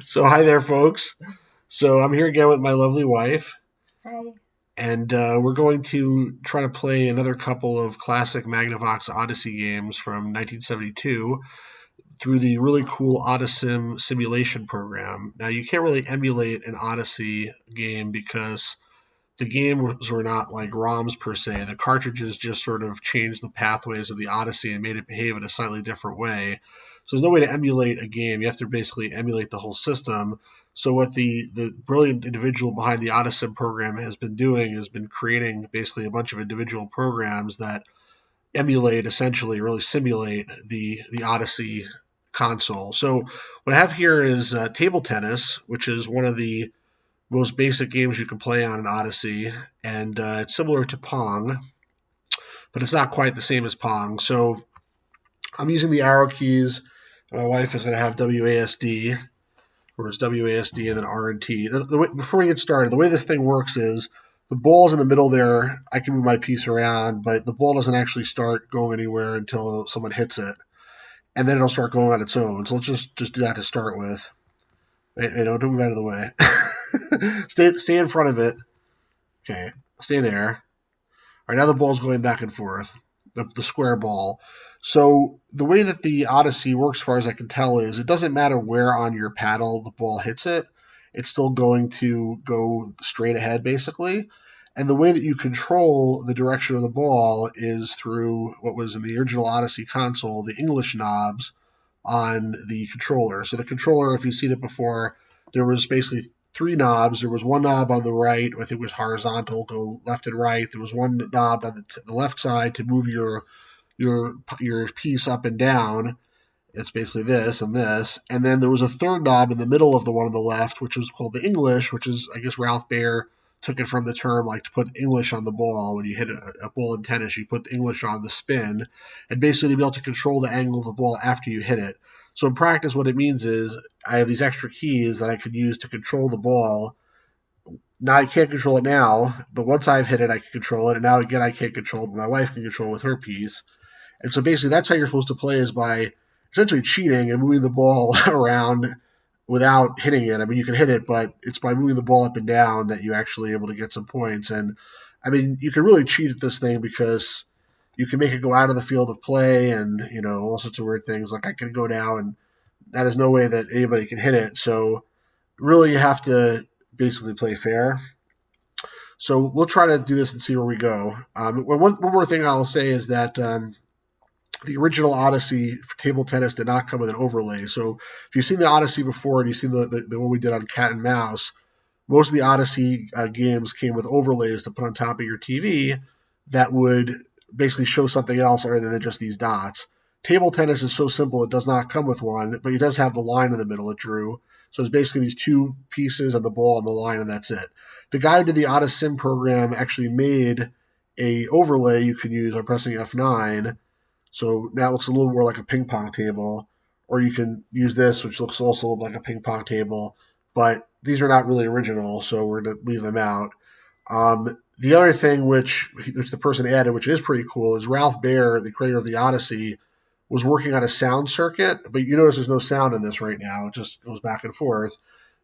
So, hi there, folks. So, I'm here again with my lovely wife, Hi. and we're going to try to play another couple of classic Magnavox Odyssey games from 1972 through the really cool Odyssey simulation program. Now, you can't really emulate an Odyssey game because the games were not like ROMs per se. The cartridges just sort of changed the pathways of the Odyssey and made it behave in a slightly different way. So there's no way to emulate a game. You have to basically emulate the whole system. So what the brilliant individual behind the Odyssey program has been doing has been creating basically a bunch of individual programs that emulate, essentially really simulate the Odyssey console. So what I have here is table tennis, which is one of the most basic games you can play on an Odyssey, and it's similar to Pong, but it's not quite the same as Pong. So I'm using the arrow keys. My wife is going to have WASD, or it's WASD and then R and T. Before we get started, the way this thing works is the ball's in the middle there. I can move my piece around, but the ball doesn't actually start going anywhere until someone hits it, and then it'll start going on its own. So let's just do that to start with. Wait, don't move out of the way. Stay in front of it. Okay, stay there. All right, now the ball's going back and forth, the square ball. So the way that the Odyssey works, as far as I can tell, is it doesn't matter where on your paddle the ball hits it; it's still going to go straight ahead, basically. And the way that you control the direction of the ball is through what was in the original Odyssey console, the English knobs on the controller. So the controller, if you've seen it before, there was basically three knobs. There was one knob on the right, I think was horizontal, go left and right. There was one knob on the left side to move your piece up and down. It's basically this, and then there was a third knob in the middle of the one on the left, which was called the English, which is I guess Ralph Baer took it from the term like to put English on the ball. When you hit a ball in tennis, you put the English on the spin, and basically to be able to control the angle of the ball after you hit it. So in practice, what it means is I have these extra keys that I could use to control the ball. Now I can't control it now, but once I've hit it, I can control it. And now again, I can't control it, but my wife can control it with her piece. And so basically, that's how you're supposed to play is by essentially cheating and moving the ball around without hitting it. I mean, you can hit it, but it's by moving the ball up and down that you actually able to get some points. And I mean, you can really cheat at this thing because you can make it go out of the field of play and all sorts of weird things. Like I can go now and now there's no way that anybody can hit it. So really, you have to basically play fair. So we'll try to do this and see where we go. One more thing I'll say is that the original Odyssey for table tennis did not come with an overlay. So if you've seen the Odyssey before and you've seen the one we did on Cat and Mouse, most of the Odyssey games came with overlays to put on top of your TV that would basically show something else other than just these dots. Table tennis is so simple; it does not come with one, but it does have the line in the middle it drew. So it's basically these two pieces and the ball and the line, and that's it. The guy who did the Odyssey program actually made a overlay you can use by pressing F9, so now it looks a little more like a ping pong table. Or you can use this, which looks also like a ping pong table. But these are not really original, so we're going to leave them out. The other thing which the person added, which is pretty cool, is Ralph Baer, the creator of the Odyssey, was working on a sound circuit. But you notice there's no sound in this right now; it just goes back and forth.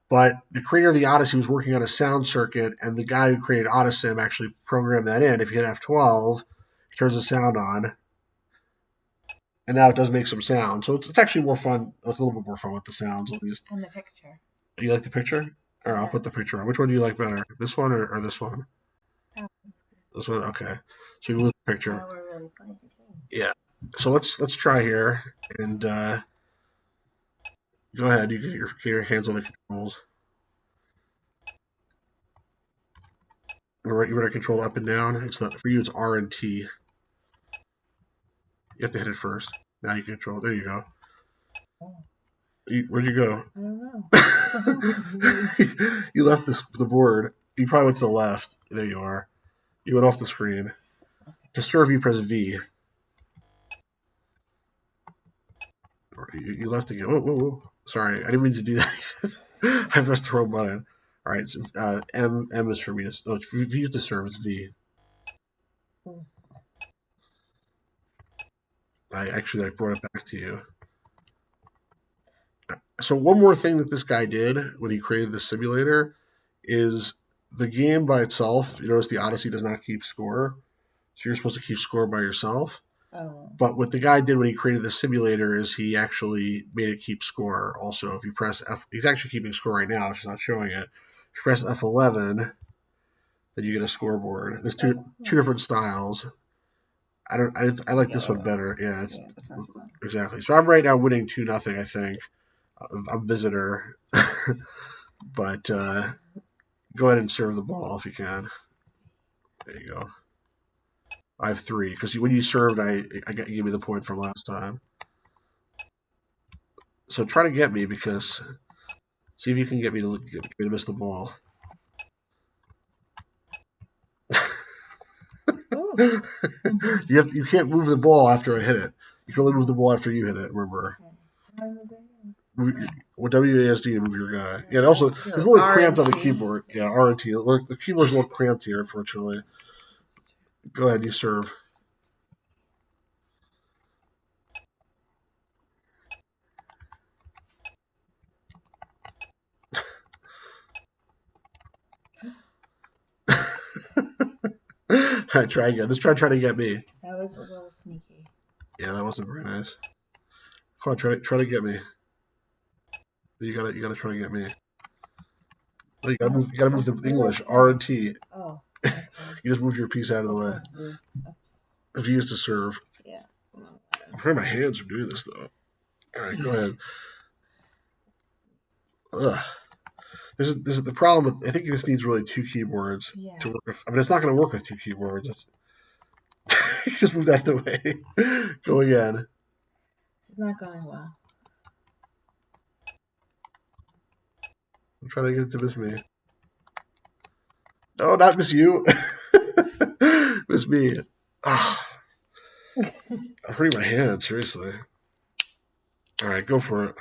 But the creator of the Odyssey was working on a sound circuit, and the guy who created Odyssey actually programmed that in. If you hit F12, it turns the sound on, and now it does make some sound. So it's actually more fun. It's a little bit more fun with the sounds at least. And the picture. You like the picture? Or I'll Yeah. put the picture on. Which one do you like better? This one or this one? Oh, This one. Okay. So you can move the picture. now we're really playing the game. Yeah. So let's try here and go ahead. You get your hands on the controls. You want to control up and down. It's not for you. It's R and T. You have to hit it first. Now you can control. There you go. Oh, Where'd you go? I don't know. You left the board. You probably went to the left. There you are. You went off the screen. To serve, you press V. You left again. Whoa, whoa, whoa. Sorry, I didn't mean to do that. I pressed the wrong button. All right, so, M is for me to. Oh, it's V to serve. It's V. Hmm. I actually brought it back to you. So one more thing that this guy did when he created the simulator is the game by itself. You notice the Odyssey does not keep score, so you're supposed to keep score by yourself. Oh. But what the guy did when he created the simulator is he actually made it keep score. Also, if you press F, he's actually keeping score right now. It's just not showing it. If you press F11, then you get a scoreboard. There's two different styles. I like this one better. Yeah, it's Yeah, that's not fun. exactly. So I'm right now winning 2-0. I think I'm visitor, but go ahead and serve the ball if you can. There you go. I have three because when you served, I got you gave me the point from last time. So try to get me because see if you can get me to miss the ball. Oh. You can't move the ball after I hit it. You can only move the ball after you hit it. Remember, with WASD to move your guy. Yeah, and also it's a little cramped on the keyboard. Yeah, R and T. The keyboard's a little cramped here, unfortunately. Go ahead, you serve. All right, try again. Let's try to get me. That was a little sneaky. Yeah, that wasn't very nice. Come on, try to get me. You gotta try to get me. Oh, you gotta move the English R and T. Oh. Okay. You just moved your piece out of the way. If you used to serve. Yeah. I'm hurting my hands from doing this though. All right, go ahead. Ugh. This is the problem. I think this needs really two keyboards to work. I mean, it's not going to work with two keyboards. Just move that the way. Go again. It's not going well. I'm trying to get it to miss me. No, not miss you. Miss me. Ah, I'm hurting my hand. Seriously. All right, go for it.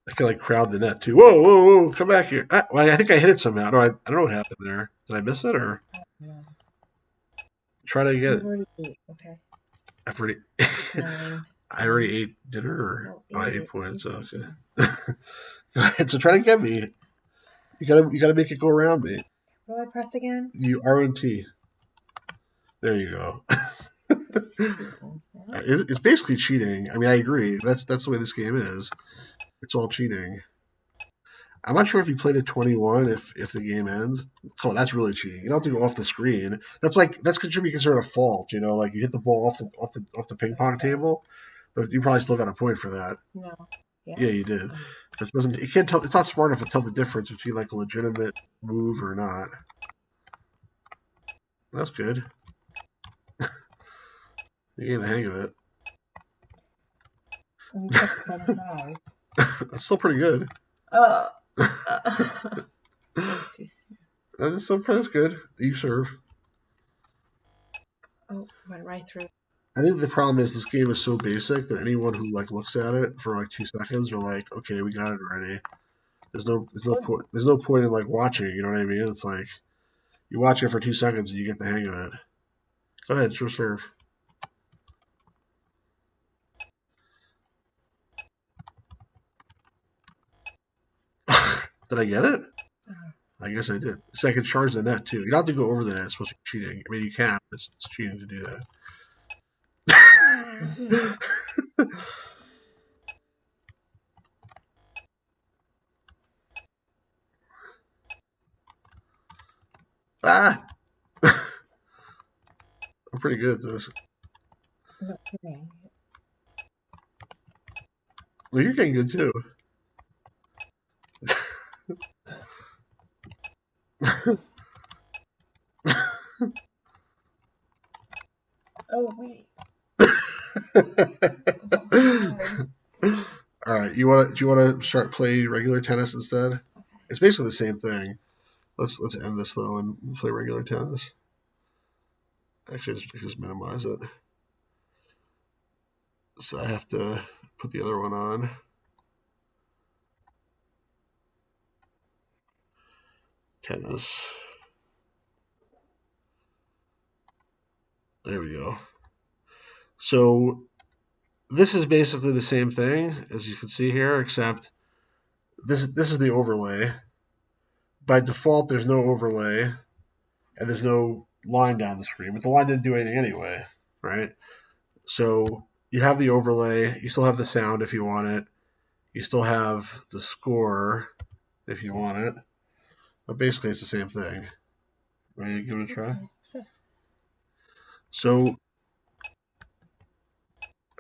I can like crowd the net too. Whoa, whoa, whoa! Come back here. Well, I think I hit it somehow. No, I don't know what happened there. Did I miss it or try to get it? Okay. I've already. 9. I already ate dinner. Or, oh, I ate points. Okay. Go ahead. So try to get me. You gotta make it go around me. What do I press again? You R and T. There you go. It's basically cheating. I mean, I agree. That's the way this game is. It's all cheating. I'm not sure if you played at 21 if the game ends. Oh, that's really cheating. You don't have to go off the screen. That's should be considered a fault. You know, like you hit the ball off the ping pong table, but you probably still got a point for that. No. Yeah, you did. Because it can't tell. It's not smart enough to tell the difference between like a legitimate move or not. That's good. You get the hang of it. That's still pretty good. That's good. You serve. Oh, went right through. I think the problem is this game is so basic that anyone who like looks at it for like 2 seconds are like, okay, we got it already. There's no point in like watching. You know what I mean? It's like you watch it for 2 seconds and you get the hang of it. Go ahead, it's your serve. Did I get it? I guess I did. So I can charge the net too. You don't have to go over the net. It's supposed to be cheating. I mean, you can. But it's cheating to do that. Ah! I'm pretty good at this. Okay. Well, you're getting good too. Oh wait. All right, do you want to start play regular tennis instead? Okay. It's basically the same thing. Let's end this though and play regular tennis. Actually, just minimize it. So I have to put the other one on. Tennis. There we go. So this is basically the same thing as you can see here, except this is the overlay. By default, there's no overlay and there's no line down the screen, but the line didn't do anything anyway, right? So you have the overlay, you still have the sound if you want it, you still have the score if you want it, but basically it's the same thing. Ready to give it a try? Okay, sure. So,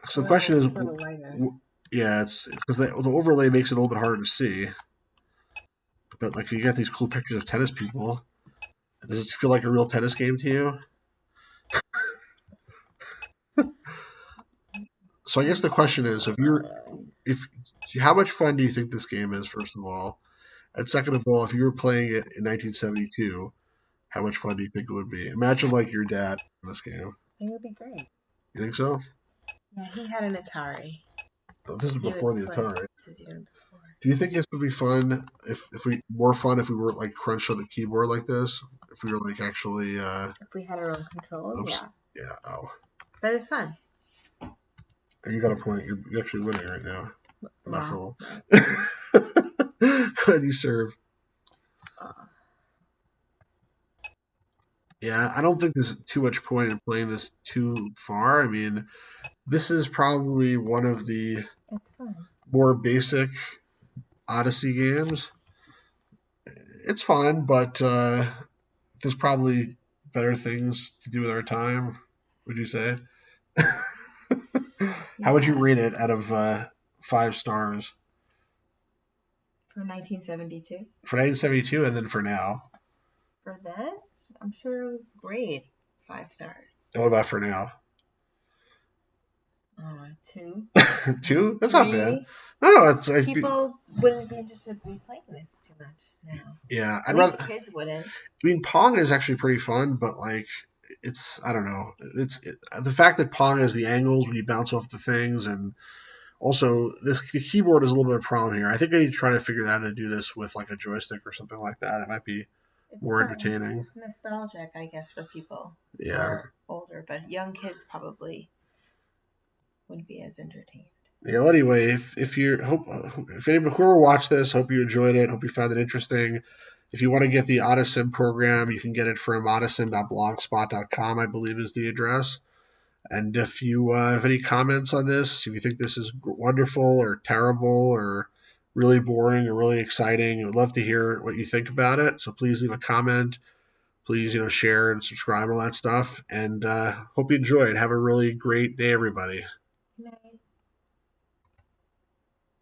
so the question Oh, is, it's a little lighter. yeah, it's because the overlay makes it a little bit harder to see. But like, you got these cool pictures of tennis people. Does it feel like a real tennis game to you? So I guess the question is, if how much fun do you think this game is? First of all, and second of all, if you were playing it in 1972, how much fun do you think it would be? Imagine like your dad in this game. It would be great. You think so? Yeah, he had an Atari. Oh, this is He would before the play. Atari. This is even before. Do you think this would be fun if we more fun if we were like crunched on the keyboard like this? If we were like actually If we had our own controls, oops. yeah. Yeah, oh. But it's fun. You got a point. You're actually winning right now. I'm not Wow. full. Go ahead, you serve. Uh, Yeah, I don't think there's too much point in playing this too far. I mean, this is probably one of the it's fun. more basic Odyssey games. It's fun, but there's probably better things to do with our time. Would you say? How would you Yeah. rate it out of 5 stars For 1972. for 1972, and then for now? For this, I'm sure it was great. 5 stars. And what about for now? 2. 2? That's not bad. 3. No, it's like People wouldn't be interested in playing this too much now. yeah. At I'd least rather. kids wouldn't. I mean, Pong is actually pretty fun, but like, it's I don't know. The fact that Pong has the angles when you bounce off the things, and also this the keyboard is a little bit of a problem here. I think I need to try to figure out how to do this with like a joystick or something like that. It might be It's more fun. entertaining. It's nostalgic, I guess, for people who Yeah, are older, but young kids probably wouldn't be as entertained. yeah. Well, anyway, if you hope if anybody whoever watched this, hope you enjoyed it. Hope you found it interesting. If you want to get the Odyssey program, you can get it from odyssey.blogspot.com, I believe is the address. And if you have any comments on this, if you think this is wonderful or terrible or really boring or really exciting, I'd love to hear what you think about it. So please leave a comment. Please, share and subscribe, all that stuff. And hope you enjoyed. Have a really great day, everybody.